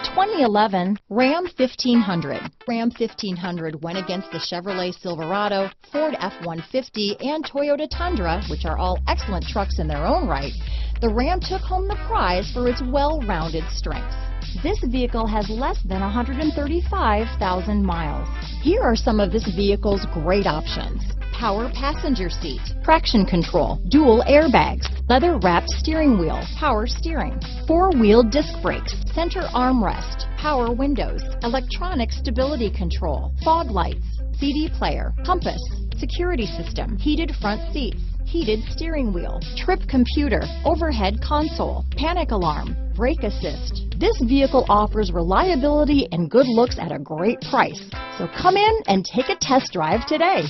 2011 Ram 1500. Ram 1500 went against the Chevrolet Silverado, Ford F-150, and Toyota Tundra, which are all excellent trucks in their own right. The Ram took home the prize for its well-rounded strengths. This vehicle has less than 135,000 miles. Here are some of this vehicle's great options: power passenger seat, traction control, dual airbags, leather-wrapped steering wheel, power steering, four-wheel disc brakes, center armrest, power windows, electronic stability control, fog lights, CD player, compass, security system, heated front seats, heated steering wheel, trip computer, overhead console, panic alarm, brake assist. This vehicle offers reliability and good looks at a great price. So come in and take a test drive today.